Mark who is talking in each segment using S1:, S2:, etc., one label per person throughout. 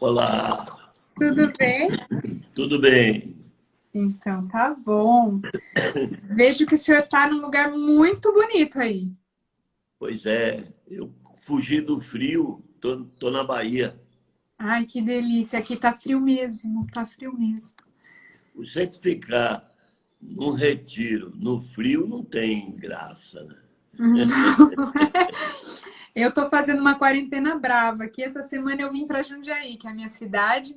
S1: Olá,
S2: Tudo bem?
S1: tudo bem?
S2: Então, tá bom. Vejo que o senhor está num lugar muito bonito aí.
S1: Pois é, eu fugi do frio, tô na Bahia.
S2: Ai, que delícia. Aqui tá frio mesmo, tá frio mesmo.
S1: O jeito de ficar num retiro no frio não tem graça, né?
S2: Eu tô fazendo uma quarentena brava aqui. Essa semana eu vim para Jundiaí, que é a minha cidade,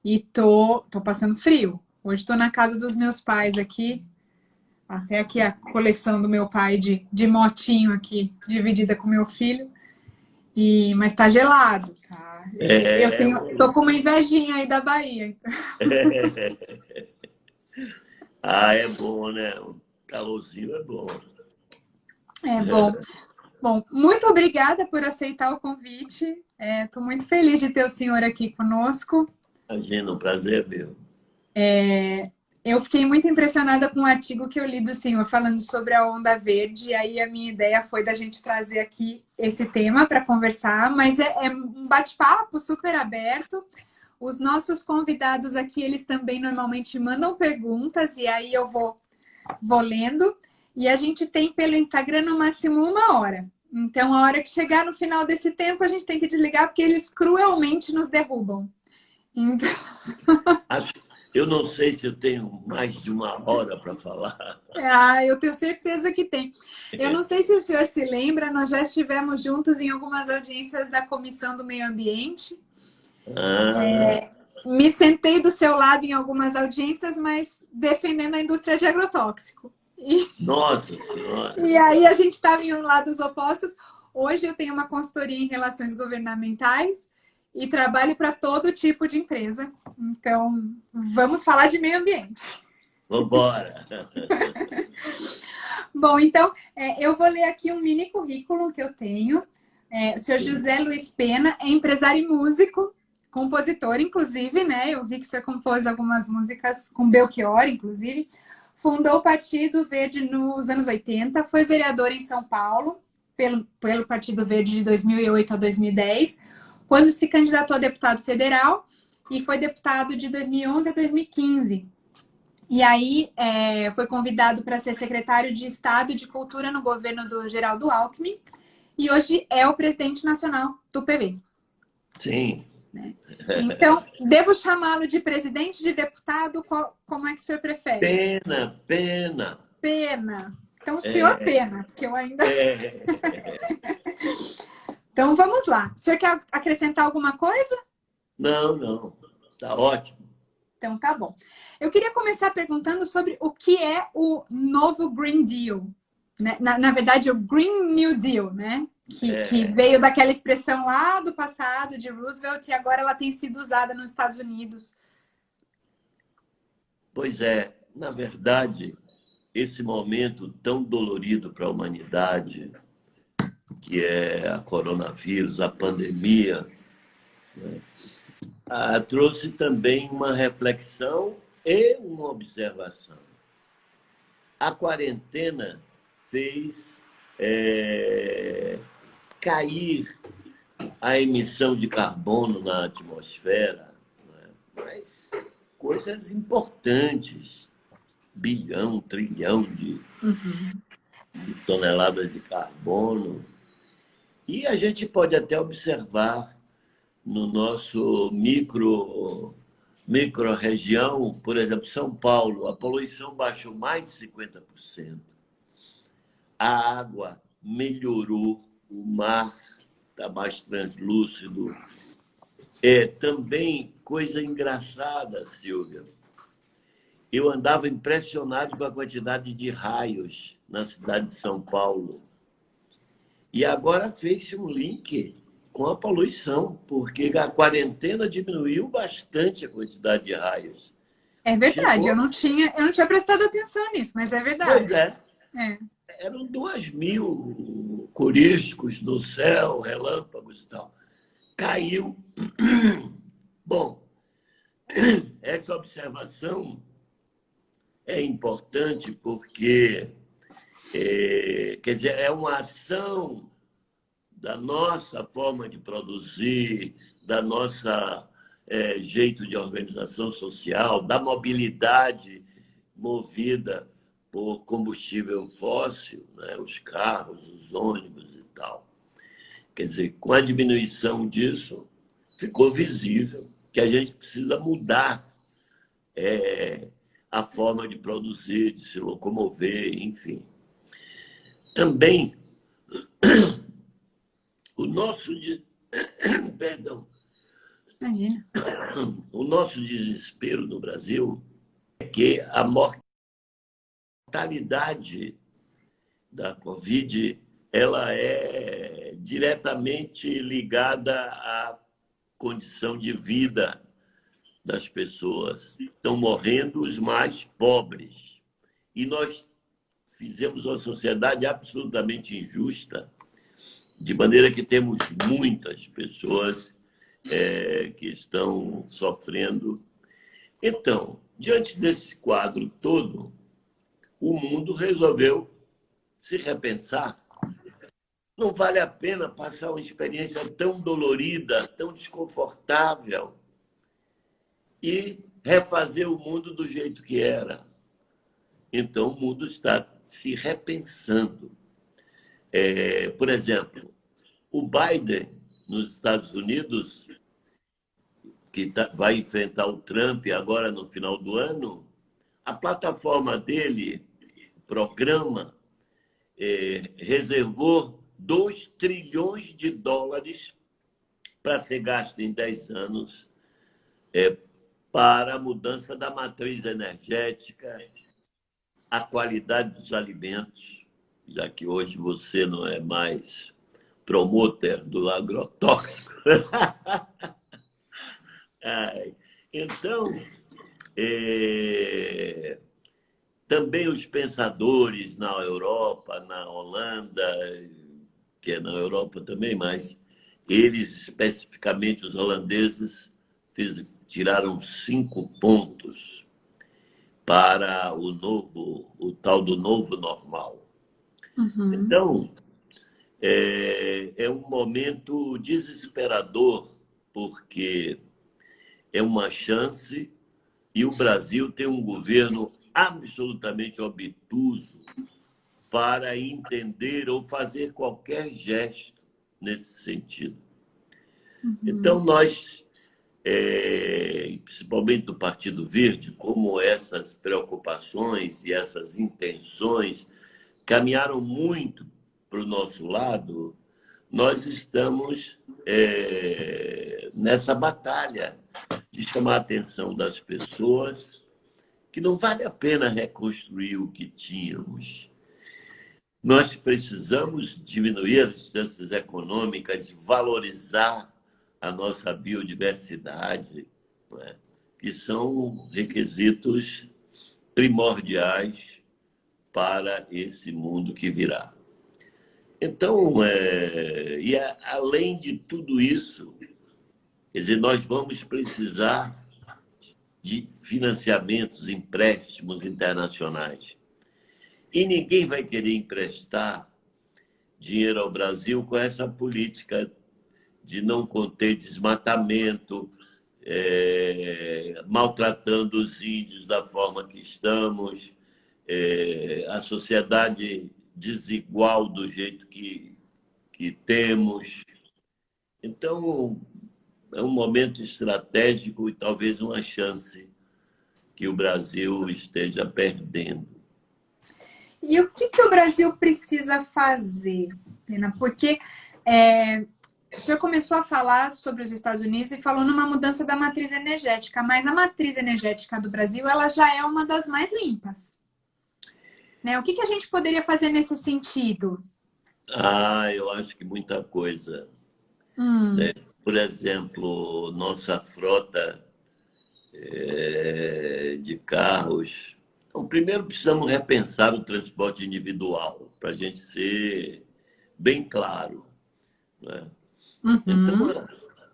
S2: e tô passando frio. Hoje tô na casa dos meus pais aqui. Até aqui a coleção do meu pai de motinho aqui, dividida com meu filho. Mas tá gelado, tá?
S1: É,
S2: Tô com uma invejinha aí da Bahia.
S1: é bom, né? O calorzinho é bom.
S2: É bom. Bom, muito obrigada por aceitar o convite. Estou muito feliz de ter o senhor aqui conosco.
S1: Imagina, um prazer é meu.
S2: Eu fiquei muito impressionada com o artigo que eu li do senhor falando sobre a onda verde. E aí a minha ideia foi da gente trazer aqui esse tema para conversar, mas é um bate-papo super aberto. Os nossos convidados aqui, eles também normalmente mandam perguntas e aí vou lendo. E a gente tem pelo Instagram no máximo 1 hora. Então, a hora que chegar no final desse tempo, a gente tem que desligar porque eles cruelmente nos derrubam. Então,
S1: Acho, eu não sei se eu tenho mais de 1 hora para falar.
S2: eu tenho certeza que tem. Eu não sei se o senhor se lembra, nós já estivemos juntos em algumas audiências da Comissão do Meio Ambiente.
S1: Ah,
S2: Me sentei do seu lado em algumas audiências, mas defendendo a indústria de agrotóxico.
S1: nossa Senhora.
S2: E aí a gente estava em lados opostos. Hoje eu tenho uma consultoria em relações governamentais e trabalho para todo tipo de empresa. Então, vamos falar de meio ambiente.
S1: Vambora.
S2: Bom, então, eu vou ler aqui um mini currículo que eu tenho. O senhor José Luiz Pena é empresário e músico, compositor, inclusive, né? Eu vi que o senhor compôs algumas músicas com Belchior, inclusive. Fundou o Partido Verde nos anos 80, foi vereador em São Paulo, pelo Partido Verde de 2008 a 2010, quando se candidatou a deputado federal e foi deputado de 2011 a 2015. E aí foi convidado para ser secretário de Estado de Cultura no governo do Geraldo Alckmin e hoje é o presidente nacional do PV.
S1: Sim.
S2: Né? Então, devo chamá-lo de presidente, de deputado? Como é que o senhor prefere?
S1: Pena, pena.
S2: Pena. Então, o senhor Pena, porque eu ainda.
S1: É,
S2: Então, vamos lá. O senhor quer acrescentar alguma coisa?
S1: não, não. Tá ótimo.
S2: Então, tá bom. Eu queria começar perguntando sobre o que é o novo Green Deal. Né? Na verdade, o Green New Deal, né? Que veio daquela expressão lá do passado de Roosevelt e agora ela tem sido usada nos Estados Unidos.
S1: Pois é, na verdade, esse momento tão dolorido para a humanidade, que é a coronavírus, a pandemia, trouxe também uma reflexão e uma observação. A quarentena fez cair a emissão de carbono na atmosfera, né? Mas coisas importantes, bilhão, trilhão de toneladas de carbono. E a gente pode até observar no nosso micro-região, por exemplo, São Paulo, a poluição baixou mais de 50%. A água melhorou, o mar está mais translúcido. Também, coisa engraçada, Silvia, eu andava impressionado com a quantidade de raios na cidade de São Paulo. E agora fez-se um link com a poluição, porque a quarentena diminuiu bastante a quantidade de raios.
S2: É verdade,
S1: Chegou,
S2: eu não tinha prestado atenção nisso, mas é
S1: pois
S2: verdade.
S1: é,
S2: É.
S1: eram 2.000 coriscos no céu, relâmpagos e tal. Caiu. Bom, essa observação é importante porque, quer dizer, é uma ação da nossa forma de produzir, da nossa jeito de organização social, da mobilidade movida por combustível fóssil, né? Os carros, os ônibus e tal. Quer dizer, com a diminuição disso, ficou visível que a gente precisa mudar a forma de produzir, de se locomover, enfim. Também, o nosso... Perdão.
S2: Imagina.
S1: O nosso desespero no Brasil é que a mortalidade da Covid ela é diretamente ligada à condição de vida das pessoas. Estão morrendo os mais pobres. E nós fizemos uma sociedade absolutamente injusta, de maneira que temos muitas pessoas que estão sofrendo. Então, diante desse quadro todo, o mundo resolveu se repensar. Não vale a pena passar uma experiência tão dolorida, tão desconfortável e refazer o mundo do jeito que era. Então, o mundo está se repensando. Por exemplo, o Biden, nos Estados Unidos, que vai enfrentar o Trump agora no final do ano, a plataforma dele, programa, reservou 2 trilhões de dólares para ser gasto em 10 anos para a mudança da matriz energética, a qualidade dos alimentos, já que hoje você não é mais promotor do agrotóxico. Então, também os pensadores na Europa, na Holanda, que é na Europa também, mas eles, especificamente os holandeses, tiraram 5 pontos para o tal do novo normal.
S2: Uhum.
S1: Então, é um momento desesperador, porque é uma chance e o Brasil tem um governo absolutamente obtuso para entender ou fazer qualquer gesto nesse sentido.
S2: Uhum.
S1: Então, nós, principalmente do Partido Verde, como essas preocupações e essas intenções caminharam muito para o nosso lado, nós estamos nessa batalha de chamar a atenção das pessoas que não vale a pena reconstruir o que tínhamos. Nós precisamos diminuir as distâncias econômicas, valorizar a nossa biodiversidade, né? Que são requisitos primordiais para esse mundo que virá. Então, além de tudo isso, quer dizer, nós vamos precisar de financiamentos, empréstimos internacionais. E ninguém vai querer emprestar dinheiro ao Brasil com essa política de não conter desmatamento, maltratando os índios da forma que estamos, a sociedade desigual do jeito que temos. Então, é um momento estratégico e talvez uma chance que o Brasil esteja perdendo.
S2: E o que o Brasil precisa fazer, Pena? Porque o senhor começou a falar sobre os Estados Unidos e falou numa mudança da matriz energética, mas a matriz energética do Brasil ela já é uma das mais limpas. Né? O que a gente poderia fazer nesse sentido?
S1: Eu acho que muita coisa. Por exemplo, nossa frota de carros. Então, primeiro precisamos repensar o transporte individual, para a gente ser bem claro, né? Então,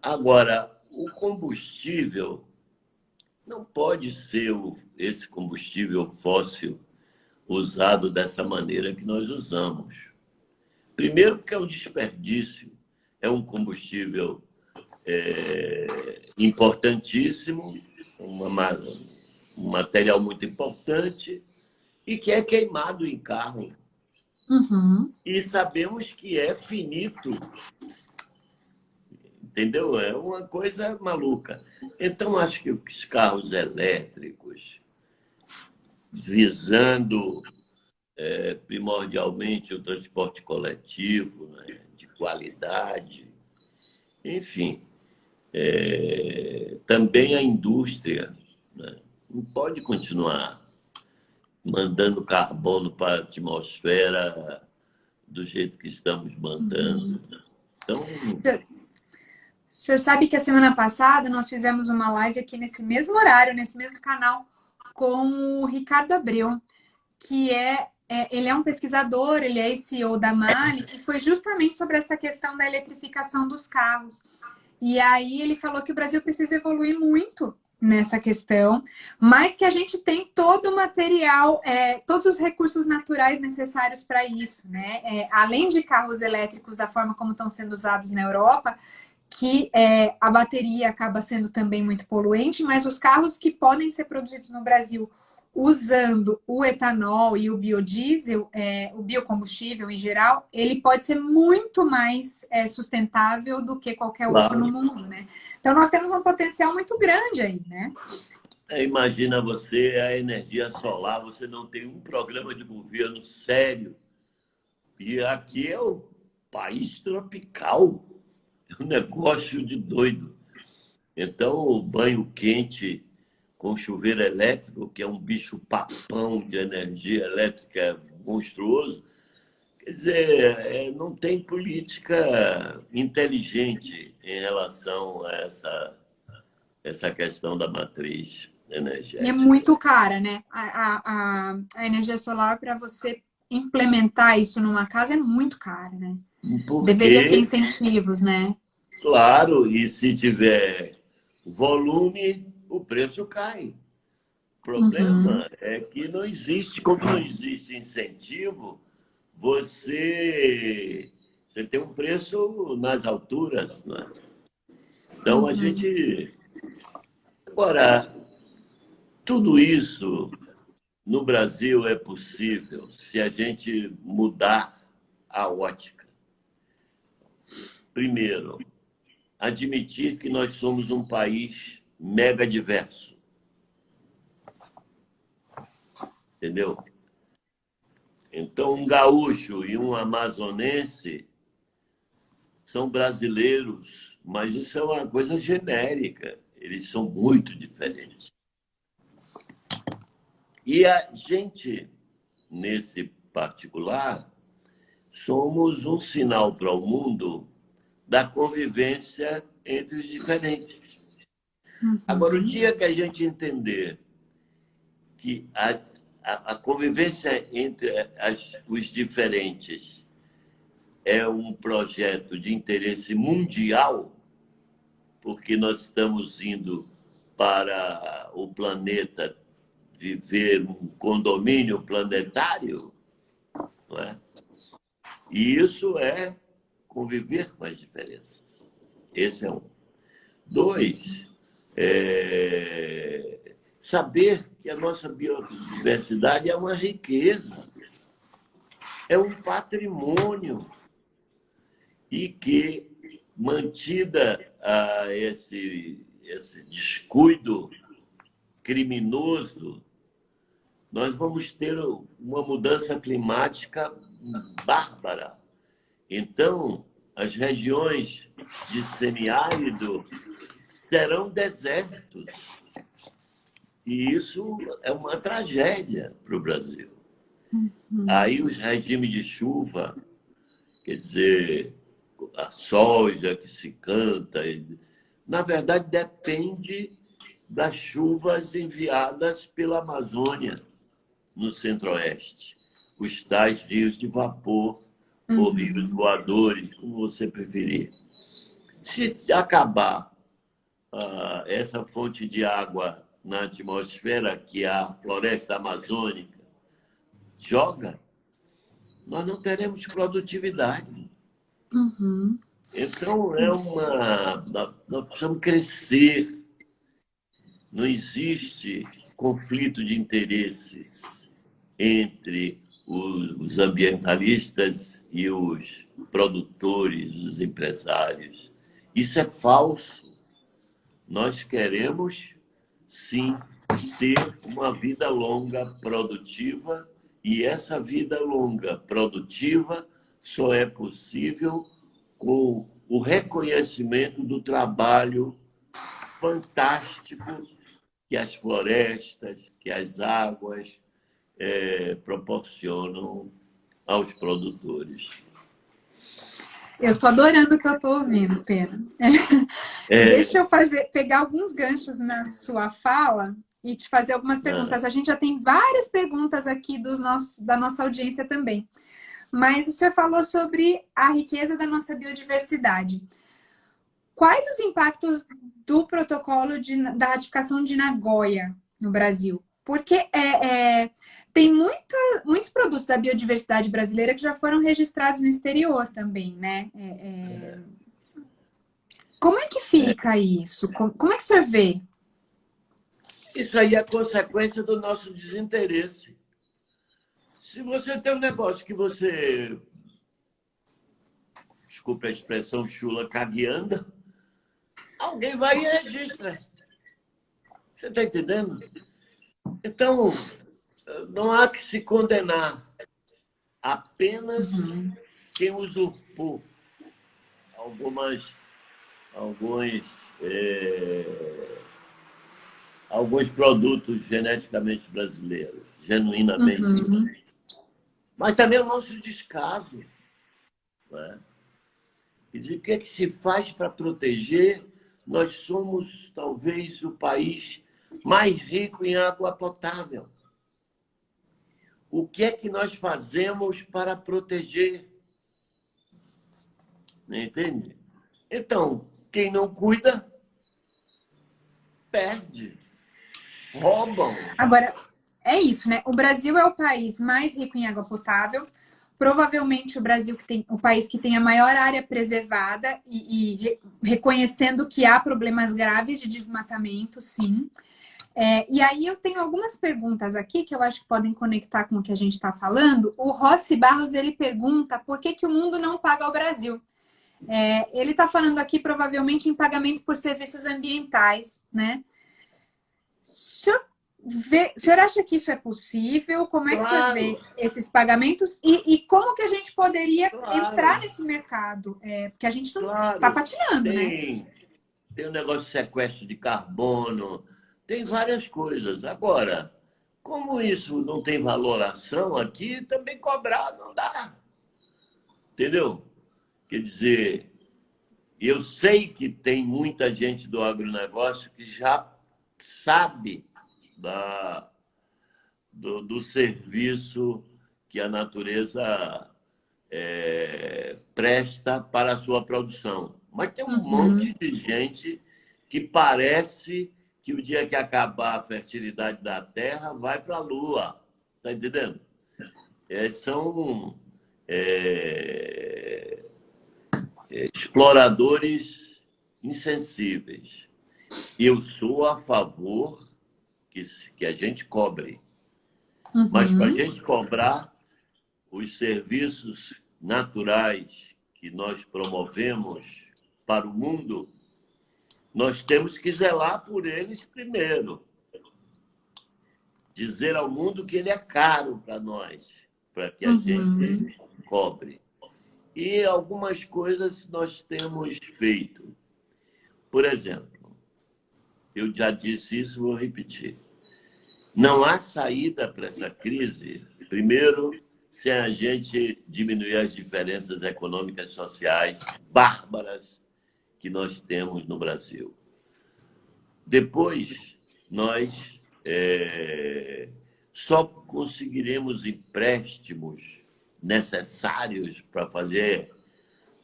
S1: agora, o combustível não pode ser esse combustível fóssil usado dessa maneira que nós usamos. Primeiro, porque é um desperdício, é um combustível importantíssimo, um material muito importante, e que é queimado em carro.
S2: Uhum.
S1: E sabemos que é finito, entendeu? É uma coisa maluca. Então, acho que os carros elétricos, visando primordialmente o transporte coletivo, né, de qualidade, enfim, também a indústria, né, não pode continuar mandando carbono para a atmosfera do jeito que estamos mandando. Então,
S2: O senhor sabe que a semana passada nós fizemos uma live aqui nesse mesmo horário, nesse mesmo canal, com o Ricardo Abreu, que ele é um pesquisador, ele é CEO da MAHLE, e foi justamente sobre essa questão da eletrificação dos carros. E aí ele falou que o Brasil precisa evoluir muito nessa questão, mas que a gente tem todo o material, todos os recursos naturais necessários para isso, né? Além de carros elétricos da forma como estão sendo usados na Europa, que a bateria acaba sendo também muito poluente, mas os carros que podem ser produzidos no Brasil usando o etanol e o biodiesel, o biocombustível em geral, ele pode ser muito mais sustentável do que qualquer outro no
S1: claro,
S2: mundo, né? Então nós temos um potencial muito grande aí, né?
S1: imagina você a energia solar, você não tem um programa de governo sério. E aqui é o país tropical, é um negócio de doido. Então, o banho quente com chuveiro elétrico, que é um bicho-papão de energia elétrica monstruoso, quer dizer, não tem política inteligente em relação a essa questão da matriz
S2: E é
S1: energética.
S2: muito cara, né? A energia solar, para você implementar isso numa casa, é muito cara, né? Deveria ter
S1: Porque,
S2: incentivos, né?
S1: claro, e se tiver volume, o preço cai. O
S2: Uhum.
S1: problema é que não existe, como não existe incentivo, você tem um preço nas alturas, né? Então a
S2: Uhum.
S1: gente. Agora, tudo isso no Brasil é possível se a gente mudar a ótica. Primeiro, admitir que nós somos um país mega diverso, entendeu? Então, um gaúcho e um amazonense são brasileiros, mas isso é uma coisa genérica. Eles são muito diferentes. E a gente, nesse particular, somos um sinal para o mundo da convivência entre os diferentes. Agora, o
S2: Uhum.
S1: dia que a gente entender que a convivência entre os diferentes é um projeto de interesse mundial, porque nós estamos indo para o planeta viver um condomínio planetário, não é? E isso é conviver com as diferenças. Esse é um. Dois, saber que a nossa biodiversidade é uma riqueza, é um patrimônio e que, mantida esse descuido criminoso, nós vamos ter uma mudança climática bárbara. Então, as regiões de semiárido serão desertos. E isso é uma tragédia para o Brasil. Aí os regimes de chuva, quer dizer, a soja que se canta, na verdade depende das chuvas enviadas pela Amazônia, no centro-oeste. Os tais rios de vapor, ou rios
S2: Uhum.
S1: voadores, como você preferir. Se acabar essa fonte de água na atmosfera, que é a floresta amazônica, joga, nós não teremos produtividade.
S2: Uhum.
S1: Então, nós precisamos crescer. Não existe conflito de interesses entre os ambientalistas e os produtores, os empresários. Isso é falso. Nós queremos, sim, ter uma vida longa produtiva, e essa vida longa produtiva só é possível com o reconhecimento do trabalho fantástico que as florestas, que as águas proporcionam aos produtores.
S2: Eu estou adorando o que eu estou ouvindo, Pena. Deixa eu pegar alguns ganchos na sua fala e te fazer algumas perguntas. A gente já tem várias perguntas aqui da nossa audiência também. Mas o senhor falou sobre a riqueza da nossa biodiversidade. Quais os impactos do protocolo da ratificação de Nagoya no Brasil? Porque tem muitos produtos da biodiversidade brasileira que já foram registrados no exterior também, né? Como é que fica isso? Como é que o senhor vê?
S1: Isso aí é consequência do nosso desinteresse. Se você tem um negócio que você, desculpe a expressão chula, cagueanda, alguém vai e registra. Você está entendendo? Então, não há que se condenar. Apenas quem usurpou alguns produtos geneticamente brasileiros, genuinamente. Mas também o nosso descaso. Né? Quer dizer, o que é que se faz para proteger? Nós somos, talvez, o país mais rico em água potável. O que é que nós fazemos para proteger? Entende? Então, quem não cuida, perde. Roubam.
S2: Agora, é isso, né? O Brasil é o país mais rico em água potável. Provavelmente o país que tem a maior área preservada e reconhecendo que há problemas graves de desmatamento, sim. E aí eu tenho algumas perguntas aqui que eu acho que podem conectar com o que a gente está falando. O Rossi Barros, ele pergunta por que o mundo não paga ao Brasil. Ele está falando aqui provavelmente em pagamento por serviços ambientais, né? O senhor acha que isso é possível? Como é que o senhor vê esses pagamentos? E como que a gente poderia entrar nesse mercado? Porque a gente não está patinando, né?
S1: Tem um negócio de sequestro de carbono, tem várias coisas. Agora, como isso não tem valoração aqui, também cobrar não dá. Entendeu? Quer dizer, eu sei que tem muita gente do agronegócio que já sabe do serviço que a natureza presta para a sua produção. Mas tem um monte de gente que parece que o dia que acabar a fertilidade da terra vai para a Lua. Está entendendo? São exploradores insensíveis. Eu sou a favor que a gente cobre. Mas para a gente cobrar os serviços naturais que nós promovemos para o mundo, nós temos que zelar por eles primeiro. Dizer ao mundo que ele é caro para nós, para que a gente cobre. E algumas coisas nós temos feito. Por exemplo, eu já disse isso, vou repetir. Não há saída para essa crise, primeiro, sem a gente diminuir as diferenças econômicas e sociais bárbaras que nós temos no Brasil. Depois, nós só conseguiremos empréstimos necessários para fazer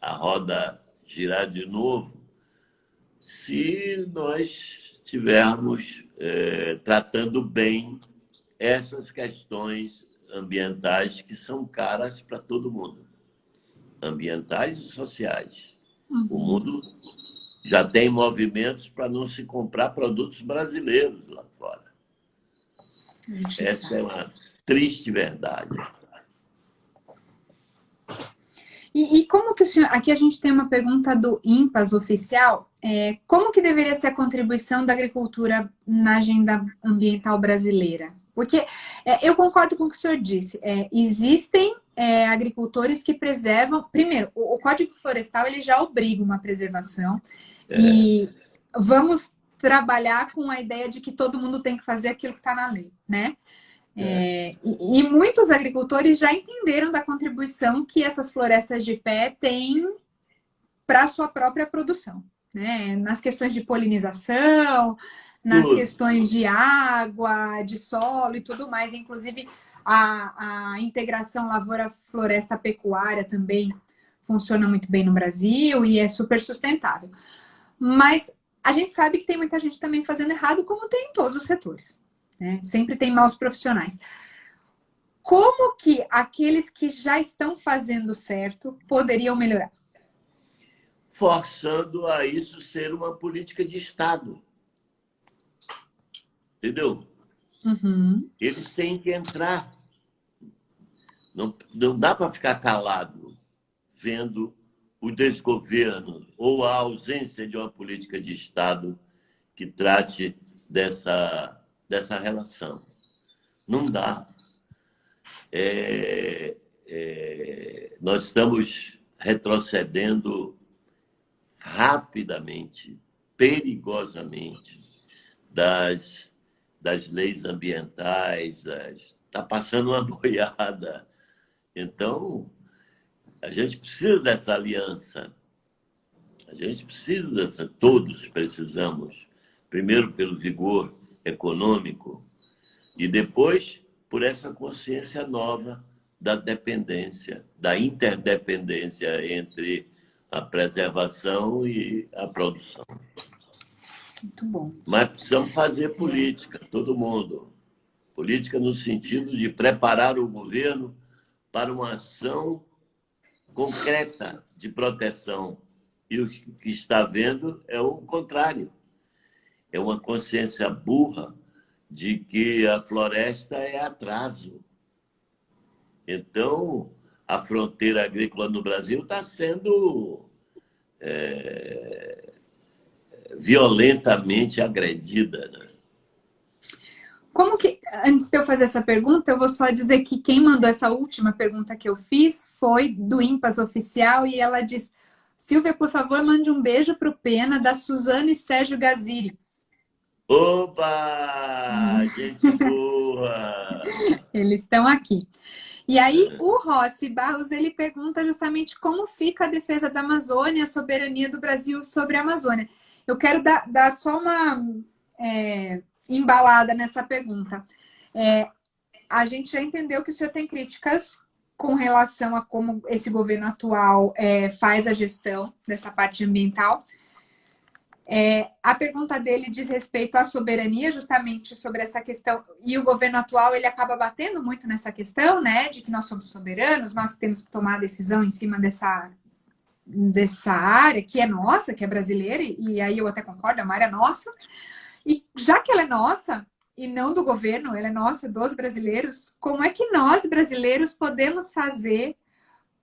S1: a roda girar de novo se nós estivermos tratando bem essas questões ambientais que são caras para todo mundo, ambientais e sociais. O mundo já tem movimentos para não se comprar produtos brasileiros lá fora. Essa é uma triste verdade.
S2: E como que o senhor... Aqui a gente tem uma pergunta do INPAS oficial. Como que deveria ser a contribuição da agricultura na agenda ambiental brasileira? Porque eu concordo com o que o senhor disse. Existem agricultores que preservam... Primeiro, o Código Florestal ele já obriga uma preservação. E vamos trabalhar com a ideia de que todo mundo tem que fazer aquilo que está na lei, né? E muitos agricultores já entenderam da contribuição que essas florestas de pé têm para a sua própria produção, né? Nas questões de polinização, nas questões de água, de solo e tudo mais. Inclusive, a integração lavoura-floresta-pecuária também funciona muito bem no Brasil e é super sustentável. Mas a gente sabe que tem muita gente também fazendo errado, como tem em todos os setores. Sempre tem maus profissionais. Como que aqueles que já estão fazendo certo poderiam melhorar?
S1: Forçando a isso ser uma política de Estado. Entendeu? Eles têm que entrar. Não dá para ficar calado vendo o desgoverno ou a ausência de uma política de Estado que trate dessa relação. Não dá. Nós estamos retrocedendo rapidamente, perigosamente, das leis ambientais, está passando uma boiada. Então, a gente precisa dessa aliança. A gente precisa todos precisamos, primeiro pelo vigor econômico e depois por essa consciência nova da dependência, da interdependência entre a preservação e a produção.
S2: Muito bom.
S1: Mas precisamos fazer política, todo mundo. Política no sentido de preparar o governo para uma ação concreta de proteção. E o que está vendo é o contrário. É uma consciência burra de que a floresta é atraso. Então, a fronteira agrícola no Brasil está sendo violentamente agredida, né?
S2: Como que, antes de eu fazer essa pergunta, eu vou só dizer que quem mandou essa última pergunta que eu fiz foi do INPAS Oficial e ela diz: Silvia, por favor, mande um beijo para o Pena, da Suzana e Sérgio Gazili.
S1: Opa! Gente boa!
S2: Eles estão aqui. E aí, o Rossi Barros, ele pergunta justamente como fica a defesa da Amazônia, a soberania do Brasil sobre a Amazônia. Eu quero dar só uma embalada nessa pergunta. A gente já entendeu que o senhor tem críticas com relação a como esse governo atual faz a gestão dessa parte ambiental. A pergunta dele diz respeito à soberania, justamente sobre essa questão, e o governo atual ele acaba batendo muito nessa questão, né, de que nós somos soberanos, nós temos que tomar a decisão em cima dessa área que é nossa, que é brasileira, e aí eu até concordo, é uma área nossa, e já que ela é nossa, e não do governo, ela é nossa, dos brasileiros, como é que nós, brasileiros, podemos fazer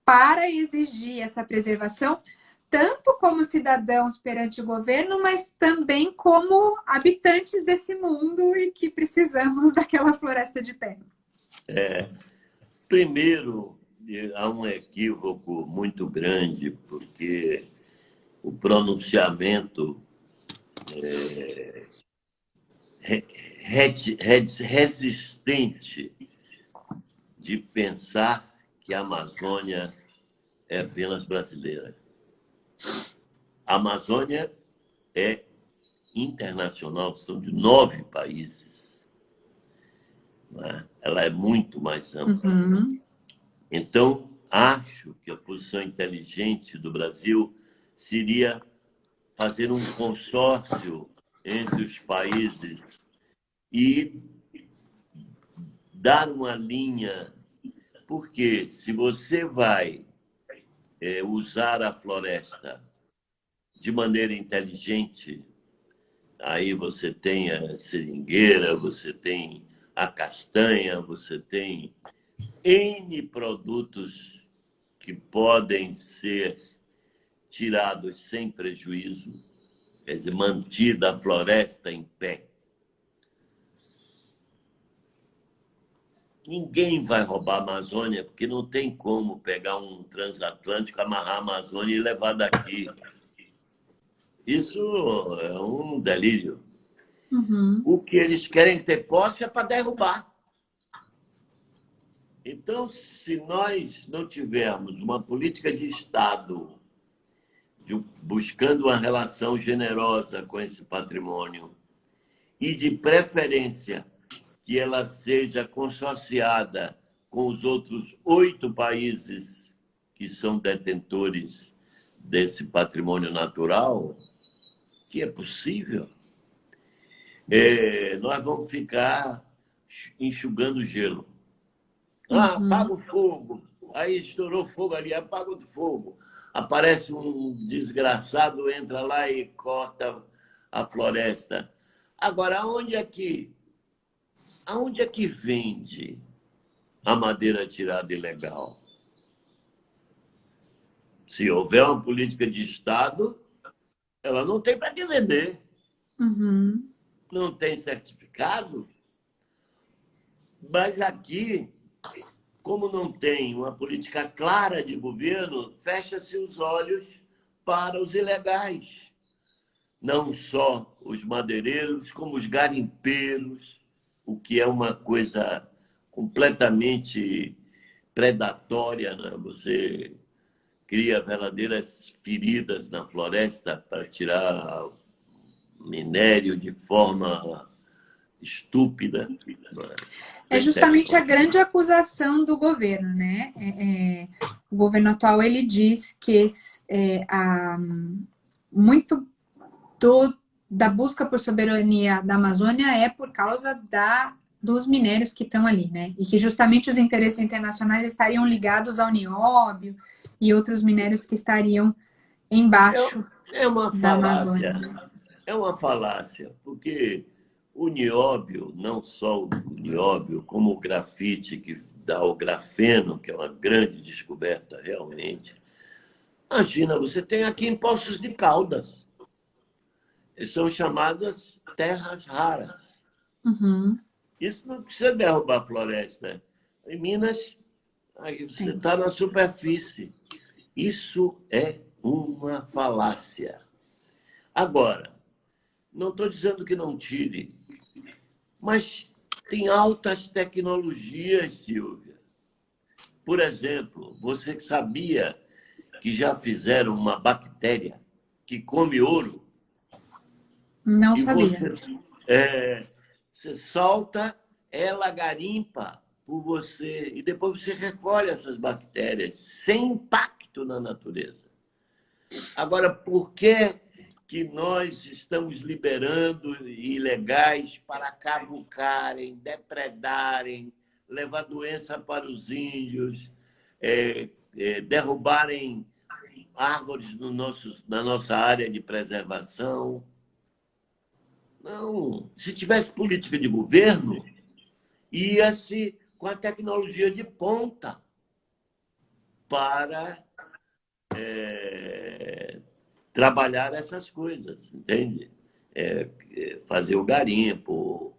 S2: para exigir essa preservação, tanto como cidadãos perante o governo, mas também como habitantes desse mundo e que precisamos daquela floresta de pé?
S1: Primeiro, há um equívoco muito grande, porque o pronunciamento resistente de pensar que a Amazônia é apenas brasileira. A Amazônia é internacional, são de 9 países. Né? Ela é muito mais ampla. Então, acho que a posição inteligente do Brasil seria fazer um consórcio entre os países e dar uma linha, porque se você vai usar a floresta de maneira inteligente. Aí você tem a seringueira, você tem a castanha, você tem N produtos que podem ser tirados sem prejuízo, quer dizer, mantida a floresta em pé. Ninguém vai roubar a Amazônia, porque não tem como pegar um transatlântico, amarrar a Amazônia e levar daqui. Isso é um delírio. O que eles querem ter posse é para derrubar. Então, se nós não tivermos uma política de Estado buscando uma relação generosa com esse patrimônio e, de preferência, que ela seja consorciada com os outros 8 países que são detentores desse patrimônio natural, que é possível, nós vamos ficar enxugando gelo. Apaga o fogo. Aí estourou fogo ali, apaga o fogo. Aparece um desgraçado, entra lá e corta a floresta. Agora, aonde é que vende a madeira tirada ilegal? Se houver uma política de Estado, ela não tem para que vender. Não tem certificado. Mas aqui, como não tem uma política clara de governo, fecha-se os olhos para os ilegais. Não só os madeireiros, como os garimpeiros, o que é uma coisa completamente predatória, né? Você cria verdadeiras feridas na floresta para tirar minério de forma estúpida.
S2: É justamente a grande acusação do governo, né? O governo atual ele diz que muito da busca por soberania da Amazônia é por causa dos minérios que estão ali, né? E que justamente os interesses internacionais estariam ligados ao nióbio e outros minérios que estariam embaixo da Amazônia.
S1: É uma falácia, porque o nióbio, não só o nióbio, como o grafite, que dá o grafeno, que é uma grande descoberta realmente. Imagina, você tem aqui em Poços de Caldas. São chamadas terras raras. Isso não precisa derrubar a floresta. Em Minas, aí você está na superfície. Isso é uma falácia. Agora, não estou dizendo que não tire, mas tem altas tecnologias, Silvia. Por exemplo, você sabia que já fizeram uma bactéria que come ouro?
S2: Não sabia.
S1: Você solta, ela garimpa por você, e depois você recolhe essas bactérias sem impacto na natureza. Agora, por que nós estamos liberando ilegais para cavucarem, depredarem, levar doença para os índios, derrubarem árvores na nossa área de preservação? Não. Se tivesse política de governo, ia-se com a tecnologia de ponta para trabalhar essas coisas, entende? Fazer o garimpo.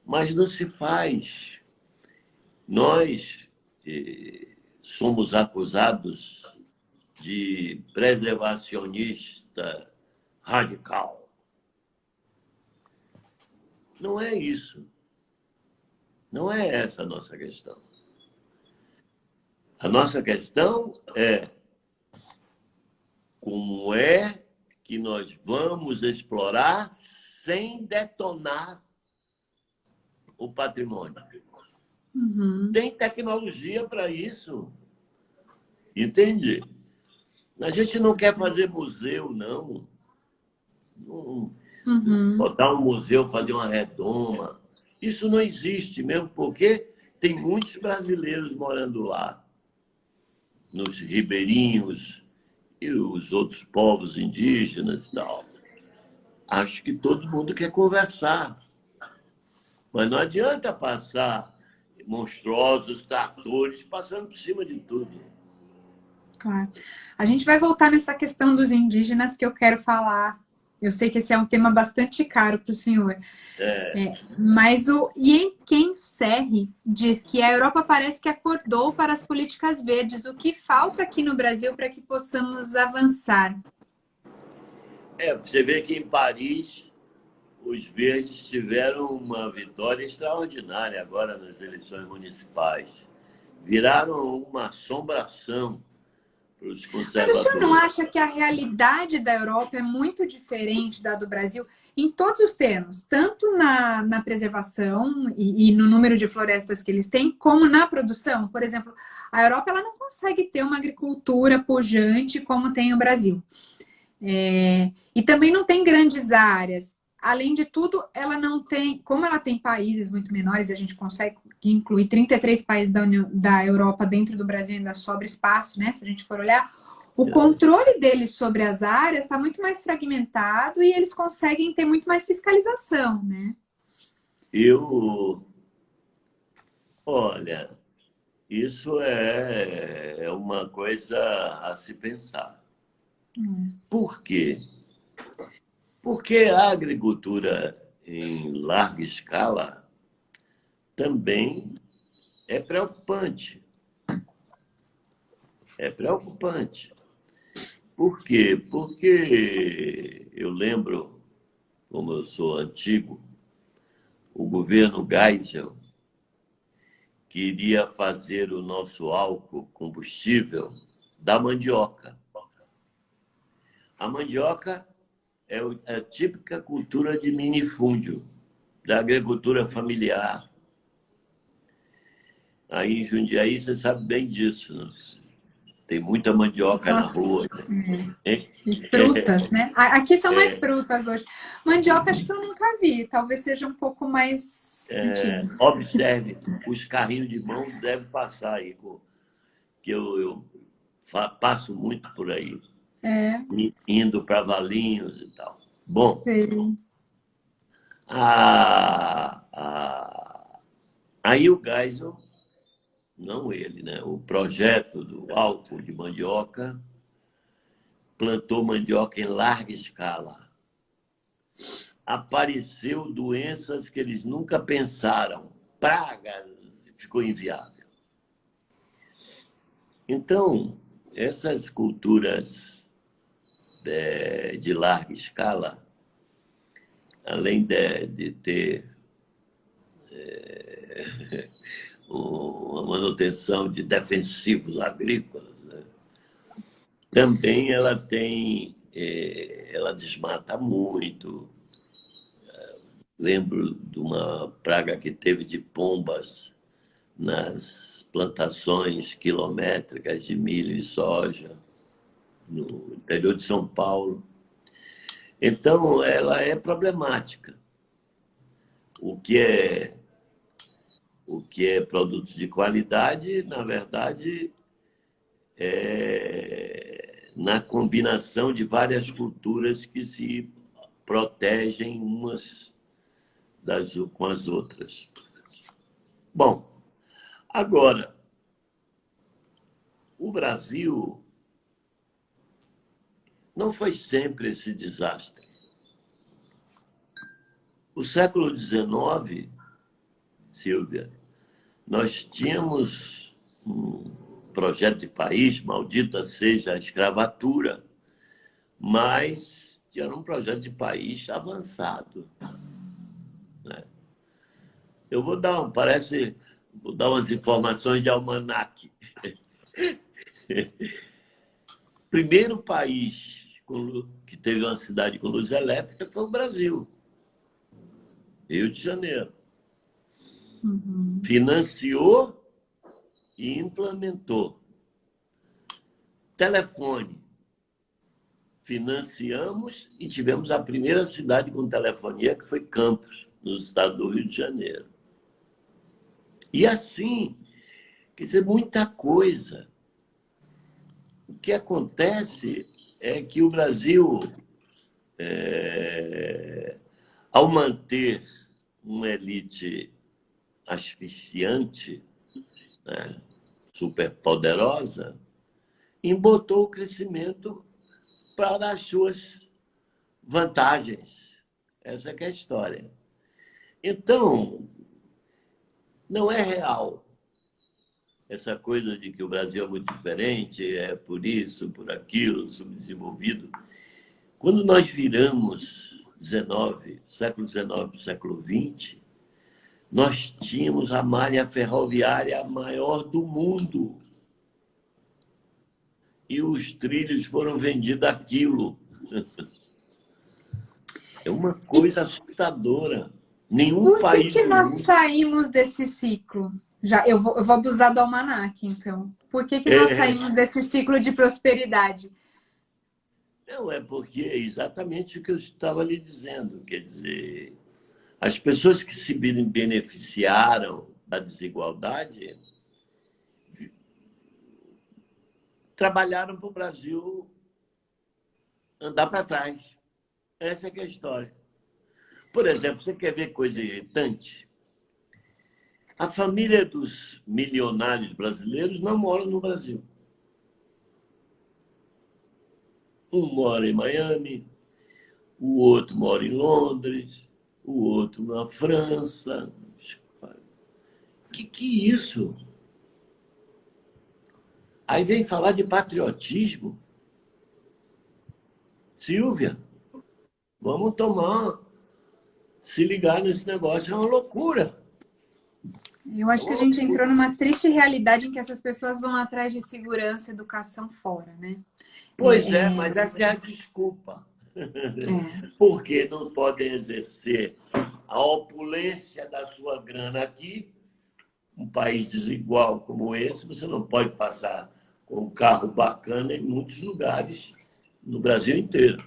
S1: Mas não se faz. Nós somos acusados de preservacionista radical. Não é isso. Não é essa a nossa questão. A nossa questão é como é que nós vamos explorar sem detonar o patrimônio. Tem tecnologia para isso. Entende? A gente não quer fazer museu, não. Botar um museu, fazer uma redoma. Isso não existe mesmo, porque tem muitos brasileiros morando lá, nos ribeirinhos, e os outros povos indígenas e tal. Acho que todo mundo quer conversar. Mas não adianta passar monstruosos tratores passando por cima de tudo.
S2: Claro. A gente vai voltar nessa questão dos indígenas que eu quero falar. Eu sei que esse é um tema bastante caro para o senhor. Mas o Yen Serri diz que a Europa parece que acordou para as políticas verdes. O que falta aqui no Brasil para que possamos avançar?
S1: Você vê que em Paris os verdes tiveram uma vitória extraordinária agora nas eleições municipais. Viraram uma assombração para os
S2: Mas o senhor não
S1: conservadores.
S2: acha que a realidade da Europa é muito diferente da do Brasil em todos os termos, tanto na preservação e no número de florestas que eles têm, como na produção? Por exemplo, a Europa ela não consegue ter uma agricultura pujante como tem o Brasil. E também não tem grandes áreas. Além de tudo, ela não tem, como ela tem países muito menores, a gente consegue incluir 33 países da Europa dentro do Brasil, ainda sobra espaço, né? Se a gente for olhar, o controle deles sobre as áreas está muito mais fragmentado e eles conseguem ter muito mais fiscalização, né?
S1: Olha, isso é uma coisa a se pensar. Por quê? Porque a agricultura em larga escala também é preocupante. É preocupante. Por quê? Porque eu lembro, como eu sou antigo, o governo Geisel queria fazer o nosso álcool combustível da mandioca. A mandioca é a típica cultura de minifúndio, da agricultura familiar. Aí em Jundiaí, você sabe bem disso. Né? Tem muita mandioca na rua.
S2: E frutas, né? Aqui são mais frutas hoje. Mandioca acho que eu nunca vi. Talvez seja um pouco mais antigo.
S1: Observe, os carrinhos de mão devem passar aí, que eu passo muito por aí. Indo para Valinhos e tal. Bom, aí o Geisel, não ele, né? O projeto do álcool de mandioca plantou mandioca em larga escala. Apareceu doenças que eles nunca pensaram, pragas, ficou inviável. Então, essas culturas de larga escala, além de ter uma manutenção de defensivos agrícolas, né? Também ela desmata muito. Lembro de uma praga que teve de pombas nas plantações quilométricas de milho e soja no interior de São Paulo. Então, ela é problemática. O que é produto de qualidade, na verdade, é na combinação de várias culturas que se protegem umas com as outras. Bom, agora, o Brasil não foi sempre esse desastre. O século XIX, Silvia, nós tínhamos um projeto de país, maldita seja a escravatura, mas era um projeto de país avançado. Né? Eu vou dar umas informações de almanaque. Primeiro país que teve uma cidade com luz elétrica foi o Brasil. Rio de Janeiro. Financiou e implementou. Telefone. Financiamos e tivemos a primeira cidade com telefonia, que foi Campos, no estado do Rio de Janeiro. E assim, quer dizer, muita coisa. O que acontece é que o Brasil, ao manter uma elite asfixiante, né, superpoderosa, embotou o crescimento para as suas vantagens. Essa é que é a história. Então, não é real essa coisa de que o Brasil é muito diferente, é por isso, por aquilo, subdesenvolvido. Quando nós viramos século XIX para o século XX, nós tínhamos a malha ferroviária maior do mundo. E os trilhos foram vendidos a quilo. É uma coisa assustadora. Nenhum país
S2: Por que
S1: do
S2: nós
S1: mundo...
S2: saímos desse ciclo? Já, eu vou abusar do almanaque, então. Por que nós saímos desse ciclo de prosperidade?
S1: Não, é porque é exatamente o que eu estava lhe dizendo. Quer dizer, as pessoas que se beneficiaram da desigualdade trabalharam para o Brasil andar para trás. Essa é que é a história. Por exemplo, você quer ver coisa irritante? A família dos milionários brasileiros não mora no Brasil. Um mora em Miami, o outro mora em Londres, o outro na França. Que é isso? Aí vem falar de patriotismo. Silvia, vamos se ligar nesse negócio, é uma loucura.
S2: Eu acho que a gente entrou numa triste realidade em que essas pessoas vão atrás de segurança e educação fora, né?
S1: Pois é, mas essa é a desculpa.
S2: É.
S1: Porque não podem exercer a opulência da sua grana aqui. Um país desigual como esse, você não pode passar com um carro bacana em muitos lugares no Brasil inteiro.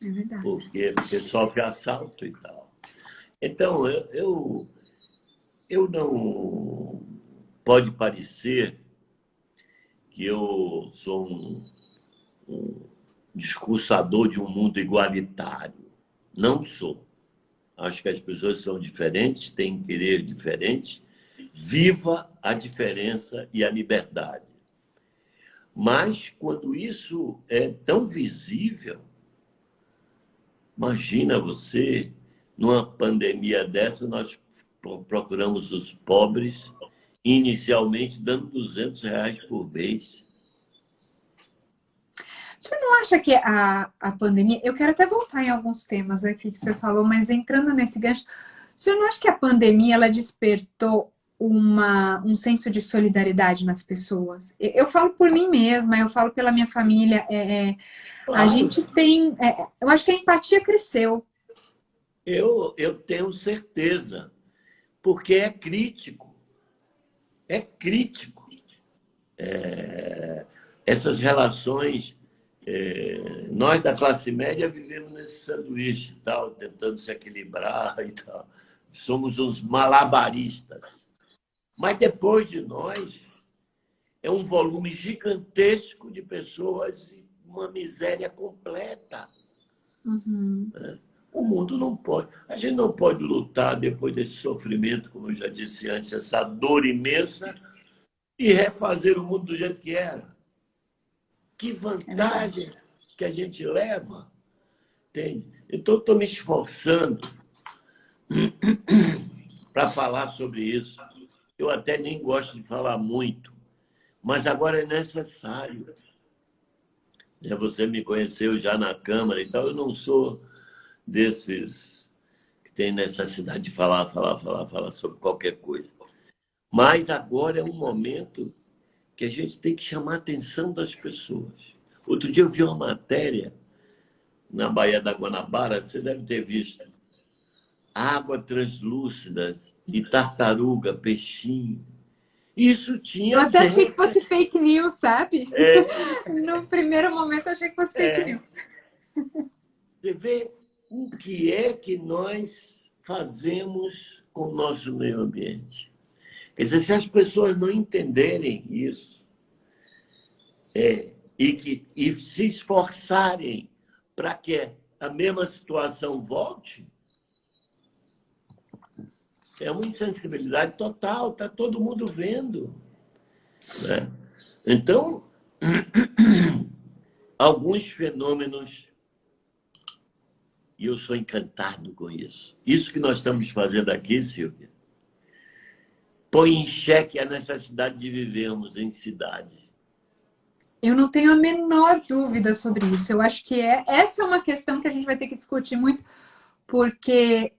S2: É verdade.
S1: Porque sofre assalto e tal. Então, eu não... Pode parecer que eu sou um discursador de um mundo igualitário. Não sou. Acho que as pessoas são diferentes, têm querer diferentes. Viva a diferença e a liberdade. Mas, quando isso é tão visível, imagina você, numa pandemia dessa, nós procuramos os pobres, inicialmente dando R$ 200 por mês.
S2: O senhor não acha que a pandemia... Eu quero até voltar em alguns temas aqui que o senhor falou, mas entrando nesse gancho, o senhor não acha que a pandemia ela despertou um senso de solidariedade nas pessoas? Eu falo por mim mesma, eu falo pela minha família.
S1: Claro.
S2: A gente tem... eu acho que a empatia cresceu.
S1: Eu tenho certeza, porque é crítico. É crítico. Essas relações... nós da classe média vivemos nesse sanduíche e tal, tentando se equilibrar e tal. Somos uns malabaristas. Mas depois de nós, é um volume gigantesco de pessoas e uma miséria completa.
S2: Uhum.
S1: O mundo não pode. A gente não pode lutar depois desse sofrimento, como eu já disse antes, essa dor imensa, e refazer o mundo do jeito que era. Que vantagem que a gente leva. Entende? Então, estou me esforçando para falar sobre isso. Eu até nem gosto de falar muito, mas agora é necessário. Você me conheceu já na Câmara e tal, eu não sou desses que tem necessidade de falar sobre qualquer coisa. Mas agora é um momento que a gente tem que chamar a atenção das pessoas. Outro dia eu vi uma matéria na Baía da Guanabara, você deve ter visto, água translúcida e tartaruga, peixinho. Isso tinha...
S2: Eu até achei que fosse fake news, sabe?
S1: É.
S2: No primeiro momento eu achei que fosse fake news.
S1: Você vê o que é que nós fazemos com o nosso meio ambiente. Quer dizer, se as pessoas não entenderem isso, e se esforçarem para que a mesma situação volte, é uma insensibilidade total, está todo mundo vendo, né? Então, alguns fenômenos, e eu sou encantado com isso. Isso que nós estamos fazendo aqui, Silvia, põe em xeque a necessidade de vivermos em cidade.
S2: Eu não tenho a menor dúvida sobre isso. Eu acho que essa é uma questão que a gente vai ter que discutir muito, porque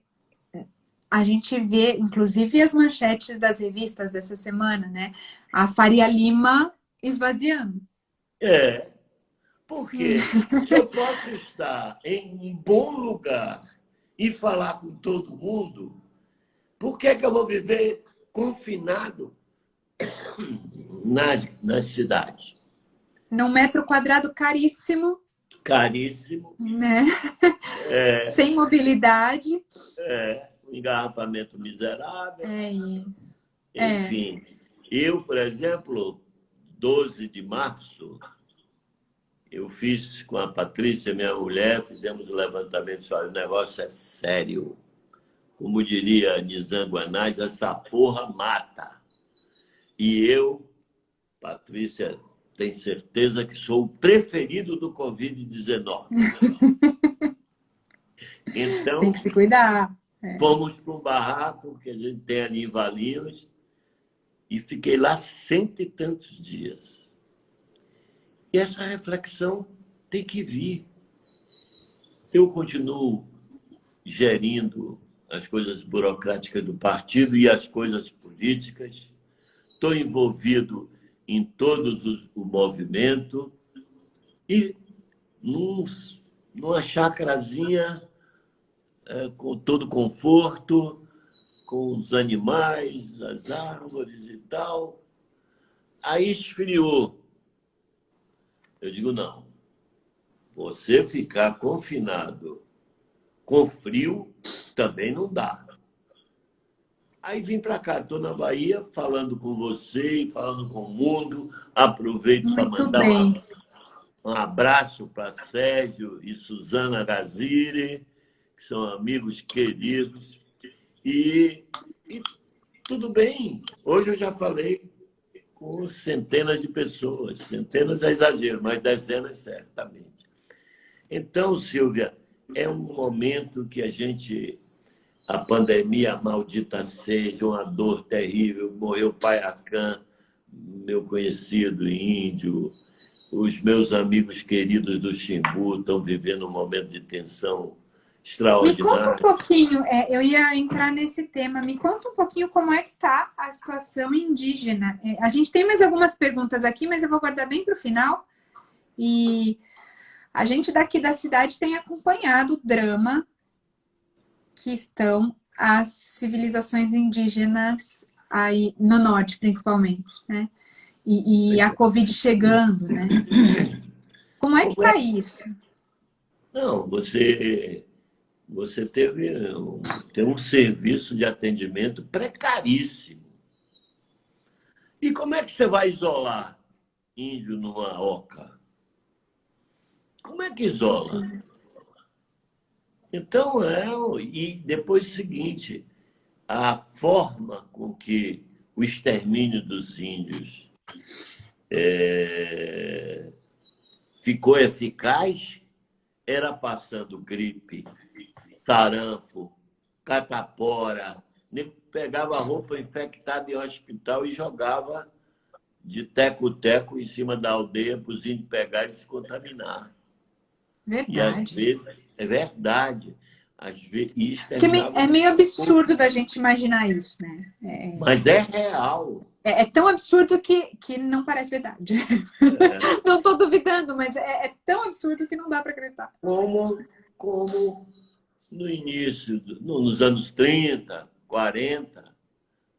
S2: a gente vê, inclusive, as manchetes das revistas dessa semana, né? A Faria Lima esvaziando.
S1: Porque se eu posso estar em um bom lugar e falar com todo mundo, por que eu vou viver confinado nas cidades?
S2: Num metro quadrado caríssimo.
S1: Caríssimo.
S2: Né? Sem mobilidade.
S1: Um engarrafamento miserável.
S2: É isso.
S1: Enfim, eu, por exemplo, 12 de março, eu fiz com a Patrícia, minha mulher, fizemos o levantamento, olha, o negócio é sério. Como diria Nizam Guanais, essa porra mata. E eu, Patrícia, tenho certeza que sou o preferido do Covid-19. Então,
S2: tem que se cuidar.
S1: Fomos para um barraco que a gente tem ali em Valinhos e fiquei lá 100 e tantos dias. E essa reflexão tem que vir. Eu continuo gerindo as coisas burocráticas do partido e as coisas políticas. Estou envolvido em todos o movimento e numa chacrazinha com todo conforto, com os animais, as árvores e tal. Aí esfriou. Eu digo, não. Você ficar confinado com frio também não dá. Aí vim para cá, estou na Bahia, falando com você e falando com o mundo. Aproveito para mandar um abraço para Sérgio e Suzana Gaziri, que são amigos queridos. E tudo bem. Hoje eu já falei com centenas de pessoas. Centenas é exagero, mas dezenas certamente. Então, Silvia, é um momento que a pandemia maldita seja, uma dor terrível. Morreu Paiacã, meu conhecido índio. Os meus amigos queridos do Xingu estão vivendo um momento de tensão extraordinária.
S2: Me conta um pouquinho, eu ia entrar nesse tema, me conta um pouquinho como é que está a situação indígena. A gente tem mais algumas perguntas aqui, mas eu vou guardar bem para o final. E a gente daqui da cidade tem acompanhado o drama que estão as civilizações indígenas aí no norte, principalmente, né? E a Covid chegando, né? Como é que está isso?
S1: Não, você tem um serviço de atendimento precaríssimo. E como é que você vai isolar índio numa oca? Como é que isola? Então, e depois o seguinte, a forma com que o extermínio dos índios ficou eficaz era passando gripe, tarampo, catapora, pegava a roupa infectada em hospital e jogava de teco-teco em cima da aldeia para os índios pegarem e se contaminar.
S2: Verdade.
S1: E às vezes, é verdade, às vezes
S2: é meio absurdo da gente imaginar isso, né?
S1: Mas é real.
S2: É tão absurdo que não parece verdade. Não estou duvidando, mas é tão absurdo que não dá para acreditar.
S1: Como no início, nos anos 30, 40,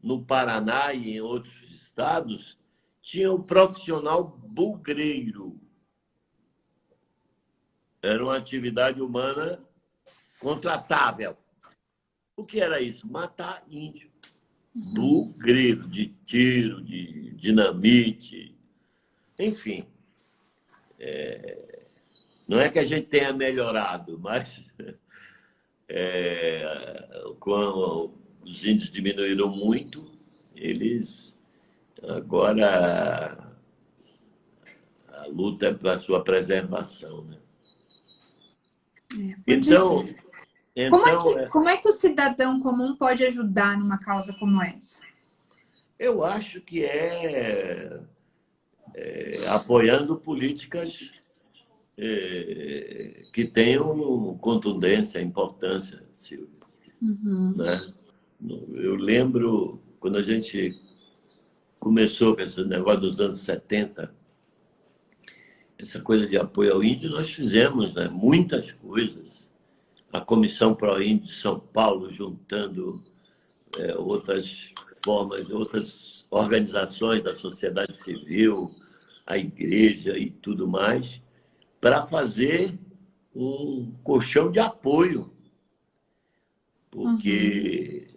S1: no Paraná e em outros estados, tinha o profissional bugreiro. Era uma atividade humana contratável. O que era isso? Matar índio. Bugreiro, de tiro, de dinamite, enfim. Não é que a gente tenha melhorado, mas quando os índios diminuíram muito, eles agora a luta é para a sua preservação, né?
S2: Muito
S1: Então,
S2: difícil.
S1: então
S2: Como é que o cidadão comum pode ajudar numa causa como essa?
S1: eu acho que apoiando políticas que tenham contundência, importância, Silvia. Né? Eu lembro quando a gente começou com esse negócio dos anos 70, essa coisa de apoio ao índio, nós fizemos, né, muitas coisas. A Comissão Pró-Índio de São Paulo, juntando outras formas, outras organizações da sociedade civil, a igreja e tudo mais, para fazer um colchão de apoio. Porque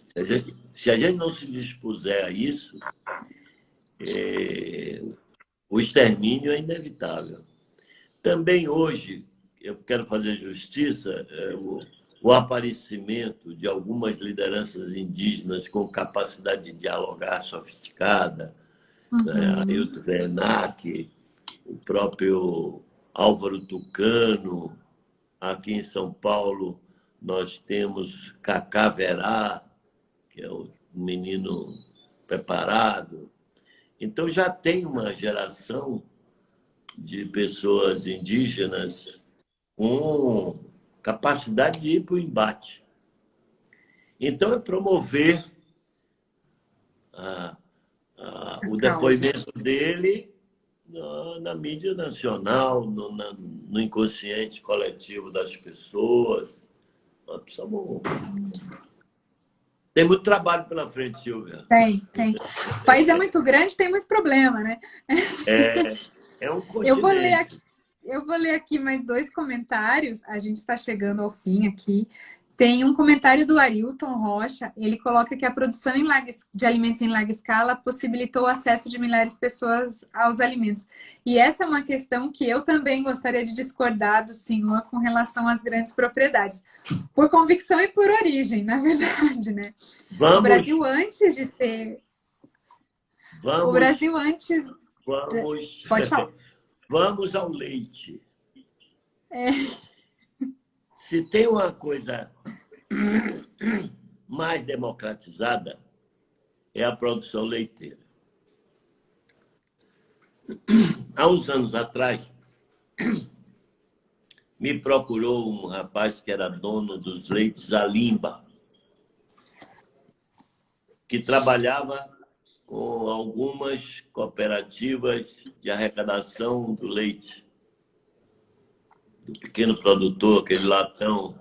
S1: se a gente não se dispuser a isso, o extermínio é inevitável. Também hoje, eu quero fazer justiça, o aparecimento de algumas lideranças indígenas com capacidade de dialogar sofisticada, né? Ailton Krenak, o próprio Álvaro Tucano, aqui em São Paulo nós temos Cacá Verá, que é um menino preparado. Então já tem uma geração de pessoas indígenas com capacidade de ir para o embate. Então, é promover o depoimento dele na mídia nacional, no inconsciente coletivo das pessoas. Nós precisamos... Tem muito trabalho pela frente, Silvia.
S2: Tem. O país é muito grande, tem muito problema, né?
S1: É um continente.
S2: Eu vou ler aqui mais 2 comentários. A gente está chegando ao fim aqui. Tem um comentário do Arilton Rocha. Ele coloca que a produção de alimentos em larga escala possibilitou o acesso de milhares de pessoas aos alimentos. E essa é uma questão que eu também gostaria de discordar do senhor com relação às grandes propriedades. Por convicção e por origem, na verdade, né? O Brasil, antes de ter... O Brasil, antes...
S1: Pode falar. Vamos ao leite. Se tem uma coisa mais democratizada, é a produção leiteira. Há uns anos atrás, me procurou um rapaz que era dono dos leites Alimba, que trabalhava com algumas cooperativas de arrecadação do leite, do pequeno produtor, aquele latão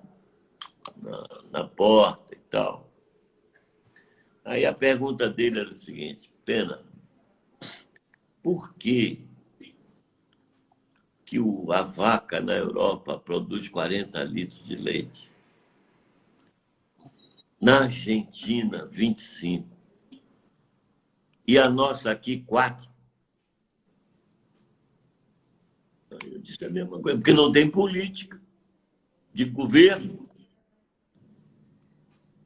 S1: na porta e tal. Aí a pergunta dele era o seguinte: Pena, por que a vaca na Europa produz 40 litros de leite? Na Argentina, 25. E a nossa aqui, 4. Eu disse a mesma coisa, porque não tem política de governo.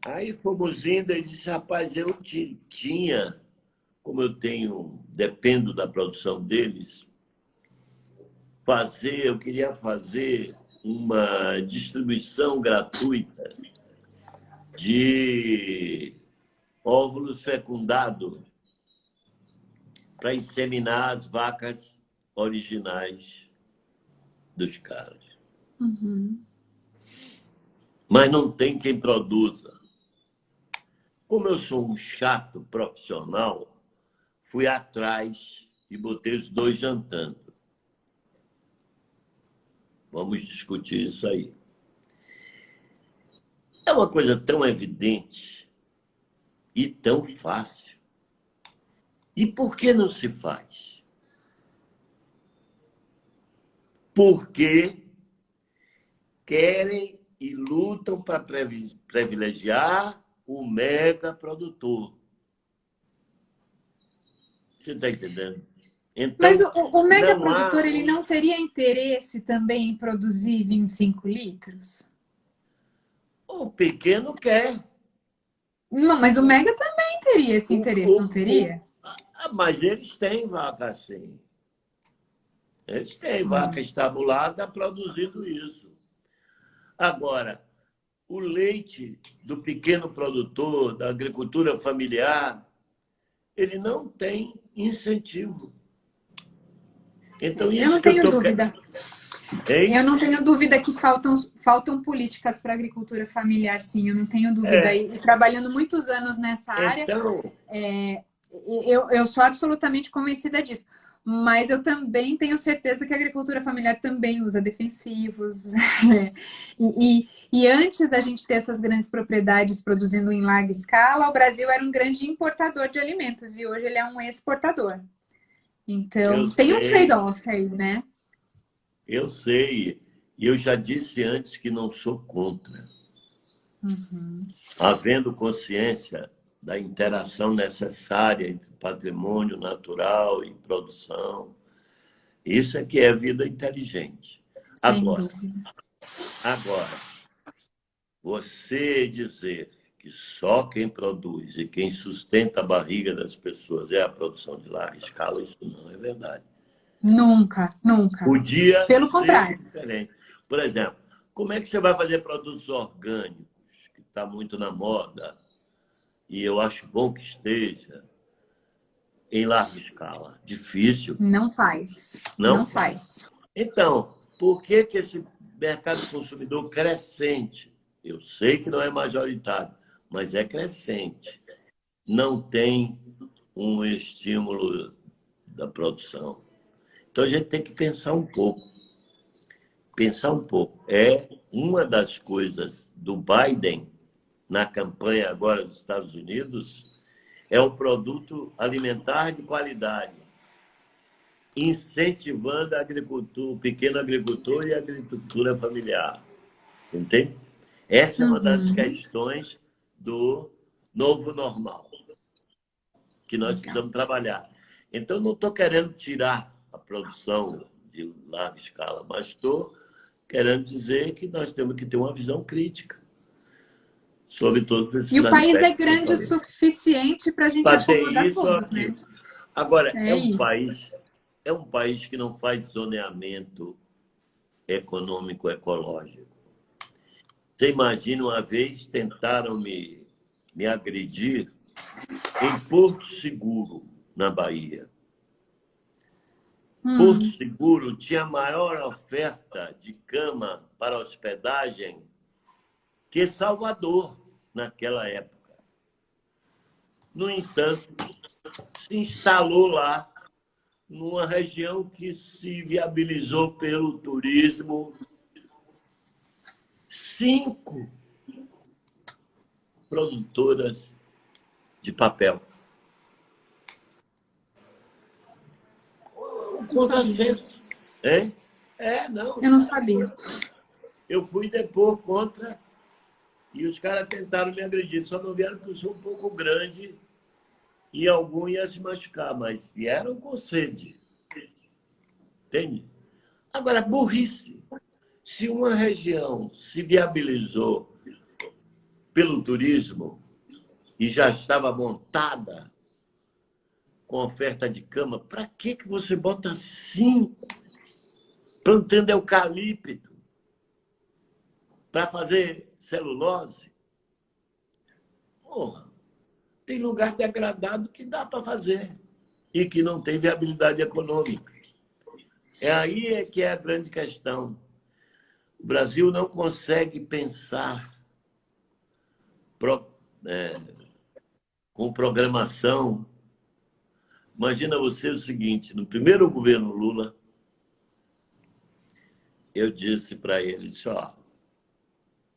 S1: Aí fomos indo e disse: rapaz, eu tinha, como dependo da produção deles, eu queria fazer uma distribuição gratuita de óvulos fecundados para inseminar as vacas originais dos caras. Mas não tem quem produza. Como eu sou um chato profissional, fui atrás e botei os 2 jantando. Vamos discutir isso aí. É uma coisa tão evidente e tão fácil. E por que não se faz? Porque querem e lutam para privilegiar o mega produtor. Você está entendendo?
S2: Mas
S1: Então,
S2: o mega
S1: não há...
S2: produtor, ele não teria interesse também em produzir 25 litros?
S1: O pequeno quer.
S2: Não, mas o mega também teria esse interesse, não teria?
S1: Mas eles têm vaca assim. Eles têm vaca estabulada produzindo isso. Agora, o leite do pequeno produtor, da agricultura familiar, ele não tem incentivo. Então,
S2: Eu
S1: isso
S2: não
S1: que eu
S2: tenho
S1: estou...
S2: dúvida. Eu
S1: Hein?
S2: não tenho dúvida que faltam políticas para a agricultura familiar, sim, eu não tenho dúvida.
S1: É,
S2: E trabalhando muitos anos nessa área,
S1: então,
S2: eu sou absolutamente convencida disso. Mas eu também tenho certeza que a agricultura familiar também usa defensivos. E antes da gente ter essas grandes propriedades produzindo em larga escala, o Brasil era um grande importador de alimentos e hoje ele é um exportador.
S1: eu
S2: Então, tem um
S1: sei,
S2: trade-off aí, né?
S1: eu sei. E eu já disse antes que não sou contra. Havendo consciência da interação necessária entre patrimônio natural e produção, isso é que é vida inteligente.
S2: Sem
S1: Agora,
S2: dúvida.
S1: agora, você dizer que só quem produz e quem sustenta a barriga das pessoas é a produção de larga escala, isso não é verdade.
S2: Nunca, nunca.
S1: Podia
S2: Pelo
S1: ser
S2: contrário.
S1: diferente. Por exemplo, como é que você vai fazer produtos orgânicos, que está muito na moda, e eu acho bom que esteja, em larga escala? Difícil,
S2: Não faz.
S1: não
S2: Não
S1: faz.
S2: faz.
S1: Então, por que que esse mercado consumidor crescente, eu sei que não é majoritário, mas é crescente, não tem um estímulo da produção? Então, a gente tem que pensar um pouco. Pensar um pouco. É uma das coisas do Biden na campanha agora dos Estados Unidos, é o produto alimentar de qualidade, incentivando a agricultura, o pequeno agricultor e a agricultura familiar. Você entende? Essa é uma das
S2: Uhum.
S1: questões do novo normal que nós
S2: Legal.
S1: precisamos trabalhar. Então, não estou querendo tirar a produção de larga escala, mas estou querendo dizer que nós temos que ter uma visão crítica sobre todos
S2: E
S1: esses
S2: o país é
S1: aspectos que eu
S2: grande o
S1: falei.
S2: suficiente para a gente
S1: Para ter
S2: acomodar
S1: isso ou
S2: todos, né?
S1: aquilo. Agora,
S2: É isso.
S1: é um país que não faz zoneamento econômico ecológico. Você imagina, uma vez tentaram me agredir em Porto Seguro, na Bahia. Porto
S2: Hum.
S1: Seguro tinha a maior oferta de cama para hospedagem que Salvador, naquela época. No entanto, se instalou lá, numa região que se viabilizou pelo turismo, 5 produtoras de papel. Um
S2: Não sabia.
S1: contrassenso. Hein? Não.
S2: Eu não sabia.
S1: Eu fui depor contra e os caras tentaram me agredir. Só não vieram porque eu sou um pouco grande e algum ia se machucar, mas vieram com sede. Entende? Agora, burrice. Se uma região se viabilizou pelo turismo e já estava montada com oferta de cama, para que você bota 5 plantando eucalipto para fazer celulose? Porra, tem lugar degradado que dá para fazer e que não tem viabilidade econômica. É aí que é a grande questão. O Brasil não consegue pensar com programação. Imagina você o seguinte: no primeiro governo Lula, eu disse para ele, ó,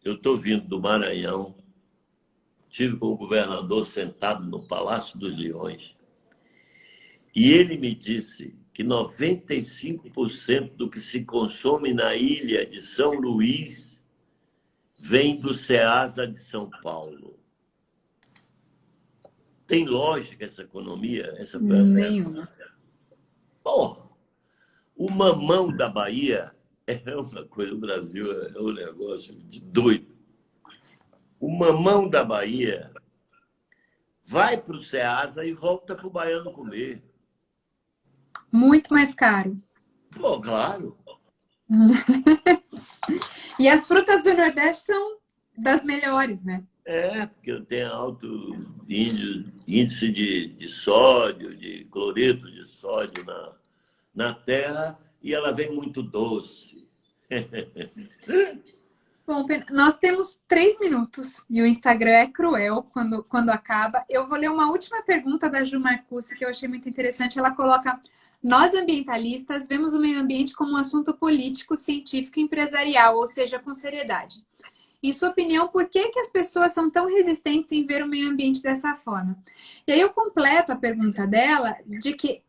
S1: eu estou vindo do Maranhão, tive com o governador sentado no Palácio dos Leões, e ele me disse que 95% do que se consome na ilha de São Luís vem do Ceasa de São Paulo. Tem lógica essa economia? Essa foi a pergunta.
S2: Nenhuma.
S1: Pô, o mamão da Bahia é uma coisa, o Brasil é um negócio de doido. O mamão da Bahia vai para o Ceasa e volta para o baiano comer.
S2: Muito mais caro.
S1: Pô, claro.
S2: E as frutas do Nordeste são das melhores, né?
S1: Porque tem alto índice de sódio, de cloreto de sódio na terra, e ela vem muito doce.
S2: Bom, nós temos 3 minutos e o Instagram é cruel quando acaba. Eu vou ler uma última pergunta da Ju Marcucci, que eu achei muito interessante. Ela coloca: nós ambientalistas vemos o meio ambiente como um assunto político, científico e empresarial, ou seja, com seriedade. Em sua opinião, por que as pessoas são tão resistentes em ver o meio ambiente dessa forma? E aí eu completo a pergunta dela de que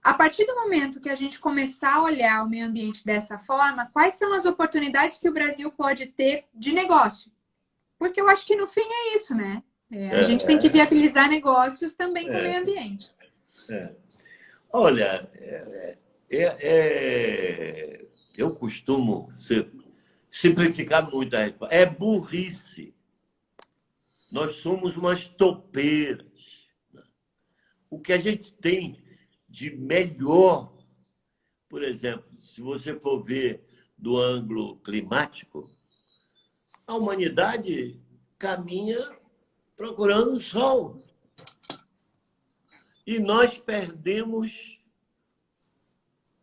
S2: a partir do momento que a gente começar a olhar o meio ambiente dessa forma, quais são as oportunidades que o Brasil pode ter de negócio? Porque eu acho que no fim é isso, né? A gente tem que viabilizar negócios também com o meio ambiente.
S1: Olha, eu costumo simplificar muito a resposta. É burrice. Nós somos umas topeiras. O que a gente tem de melhor, por exemplo, se você for ver do ângulo climático, a humanidade caminha procurando o sol. E nós perdemos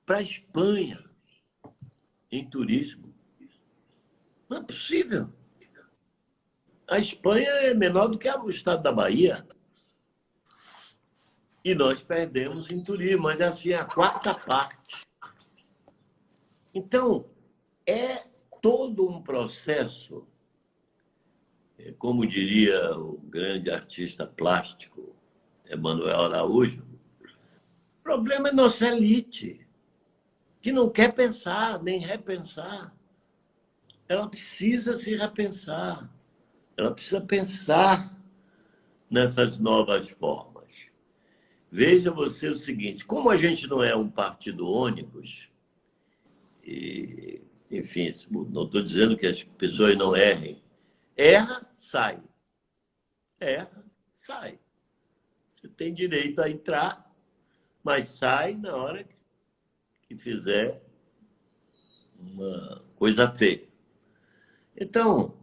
S1: para a Espanha em turismo. Não é possível. A Espanha é menor do que o estado da Bahia. E nós perdemos em turismo, mas assim, a quarta parte. Então, é todo um processo, como diria o grande artista plástico Emanuel Araújo, o problema é nossa elite, que não quer pensar, nem repensar. Ela precisa se repensar. Ela precisa pensar nessas novas formas. Veja você o seguinte, como a gente não é um partido ônibus, e, enfim, não estou dizendo que as pessoas não errem. Erra, sai. Erra, sai. Você tem direito a entrar, mas sai na hora que fizer uma coisa feia. Então,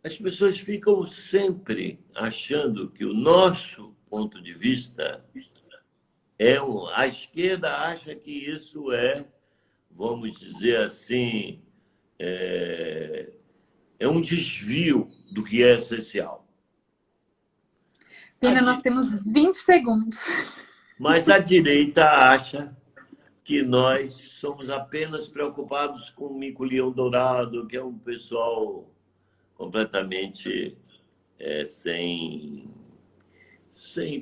S1: as pessoas ficam sempre achando que o nosso ponto de vista a esquerda acha que isso vamos dizer assim, é um desvio do que é essencial.
S2: Pena, nós temos 20 segundos.
S1: Mas a direita acha que nós somos apenas preocupados com o mico-leão dourado, que é um pessoal completamente sem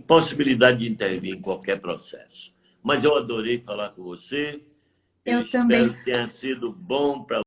S1: possibilidade de intervir em qualquer processo. Mas eu adorei falar com você. Eu
S2: também.
S1: espero que tenha sido bom para